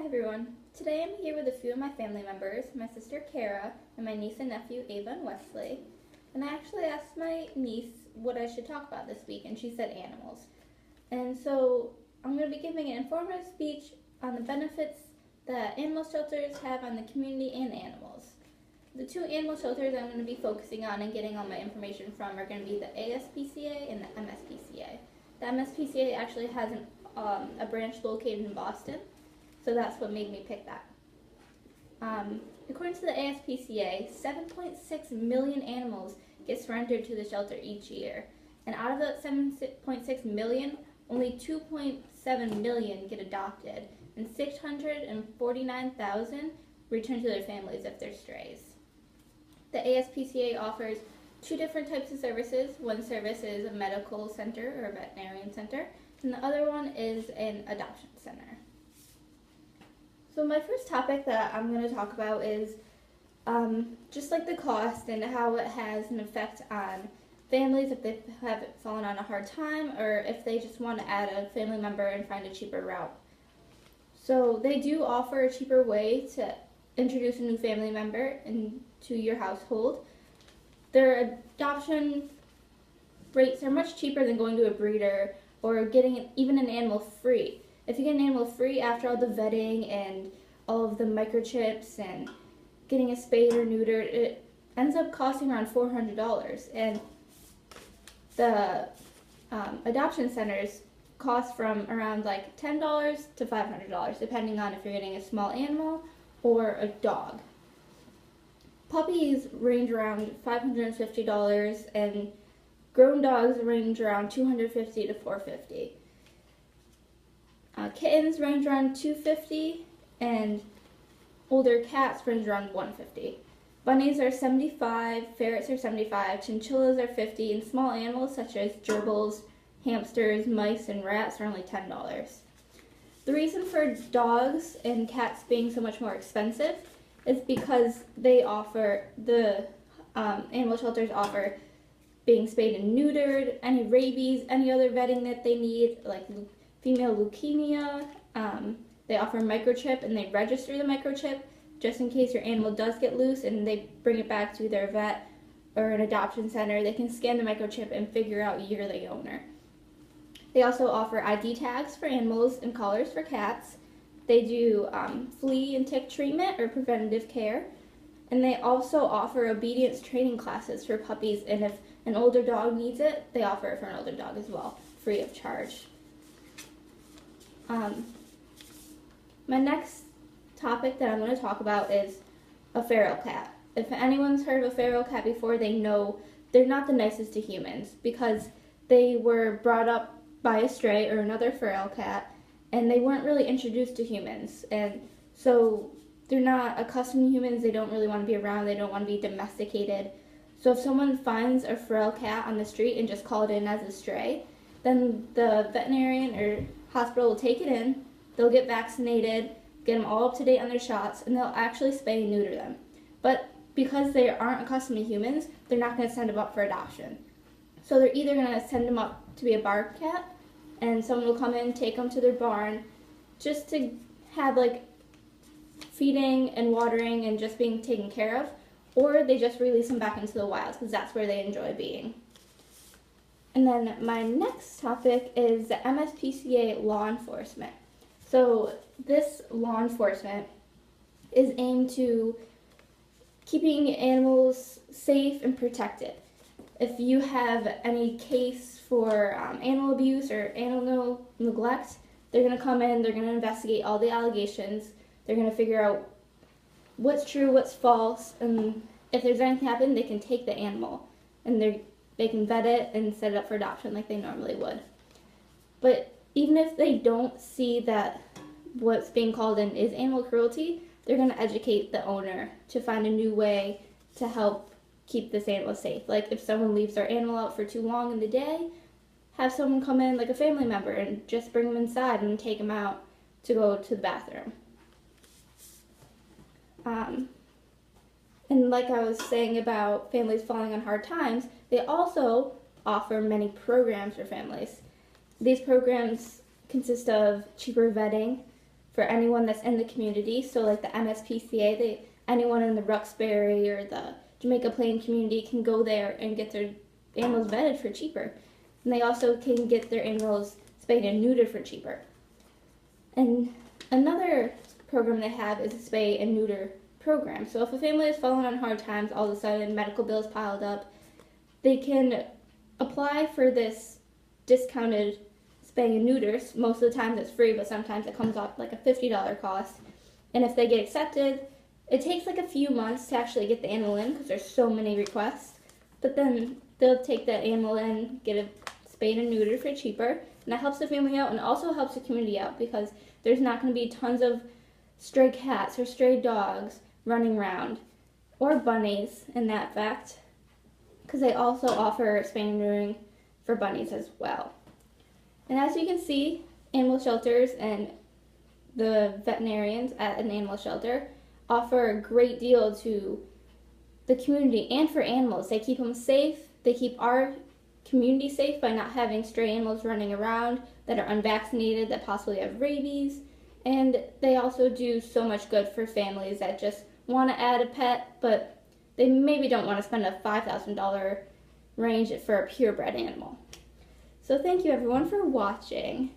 Hi everyone. Today I'm here with a few of my family members, my sister Kara and my niece and nephew Ava and Wesley. And I actually asked my niece what I should talk about this week and she said animals. And so I'm going to be giving an informative speech on the benefits that animal shelters have on the community and animals. The two animal shelters I'm going to be focusing on and getting all my information from are going to be the ASPCA and the MSPCA. The MSPCA actually has a branch located in Boston. So that's what made me pick that. According to the ASPCA, 7.6 million animals get surrendered to the shelter each year. And out of that 7.6 million, only 2.7 million get adopted, and 649,000 return to their families if they're strays. The ASPCA offers two different types of services. One service is a medical center or a veterinarian center, and the other one is an adoption center. So my first topic that I'm going to talk about is just like the cost and how it has an effect on families if they have fallen on a hard time or if they just want to add a family member and find a cheaper route. So they do offer a cheaper way to introduce a new family member into your household. Their adoption rates are much cheaper than going to a breeder or getting even an animal free. If you get an animal free after all the vetting and all of the microchips and getting a spayed or neutered, it ends up costing around $400. And the adoption centers cost from around like $10 to $500, depending on if you're getting a small animal or a dog. Puppies range around $550 and grown dogs range around $250 to $450. Kittens range around $250 and older cats range around $150. Bunnies are $75, ferrets are $75, chinchillas are $50, and small animals such as gerbils, hamsters, mice, and rats are only $10. The reason for dogs and cats being so much more expensive is because the animal shelters offer being spayed and neutered, any rabies, any other vetting that they need, like female leukemia. They offer a microchip and they register the microchip just in case your animal does get loose and they bring it back to their vet or an adoption center. They can scan the microchip and figure out you're the owner. They also offer ID tags for animals and collars for cats. They do flea and tick treatment or preventative care. And they also offer obedience training classes for puppies, and if an older dog needs it, they offer it for an older dog as well, free of charge. My next topic that I'm going to talk about is a feral cat. If anyone's heard of a feral cat before, they know they're not the nicest to humans because they were brought up by a stray or another feral cat and they weren't really introduced to humans, and so they're not accustomed to humans. They don't really want to be around. They don't want to be domesticated. So if someone finds a feral cat on the street and just call it in as a stray, then the veterinarian or hospital will take it in, they'll get vaccinated, get them all up to date on their shots, and they'll actually spay and neuter them. But because they aren't accustomed to humans, they're not going to send them up for adoption. So they're either going to send them up to be a barn cat, and someone will come in, take them to their barn, just to have like feeding and watering and just being taken care of, or they just release them back into the wild because that's where they enjoy being. And then my next topic is the MSPCA law enforcement. So this law enforcement is aimed to keeping animals safe and protected. If you have any case for animal abuse or animal neglect, they're going to come in, they're going to investigate all the allegations, they're going to figure out what's true, what's false, and if there's anything happen, they can take the animal and they can vet it and set it up for adoption like they normally would. But even if they don't see that what's being called in is animal cruelty, they're going to educate the owner to find a new way to help keep this animal safe. Like if someone leaves their animal out for too long in the day, have someone come in like a family member and just bring them inside and take them out to go to the bathroom. And like I was saying about families falling on hard times, they also offer many programs for families. These programs consist of cheaper vetting, for anyone that's in the community. So like the MSPCA, anyone in the Roxbury or the Jamaica Plain community can go there and get their animals vetted for cheaper. And they also can get their animals spayed and neutered for cheaper. And another program they have is a spay and neuter program. So if a family is falling on hard times, all of a sudden medical bills piled up, they can apply for this discounted spay and neuters. Most of the time it's free, but sometimes it comes up like a $50 cost. And if they get accepted, it takes like a few months to actually get the animal in because there's so many requests. But then they'll take that animal in, get it spayed and neutered for cheaper, and that helps the family out and also helps the community out because there's not going to be tons of stray cats or stray dogs running around, or bunnies in that fact, because they also offer spaying and neutering for bunnies as well. And as you can see, animal shelters and the veterinarians at an animal shelter offer a great deal to the community and for animals. They keep them safe. They keep our community safe by not having stray animals running around that are unvaccinated, that possibly have rabies. And they also do so much good for families that just want to add a pet, but they maybe don't want to spend a $5,000 range for a purebred animal. So thank you everyone for watching.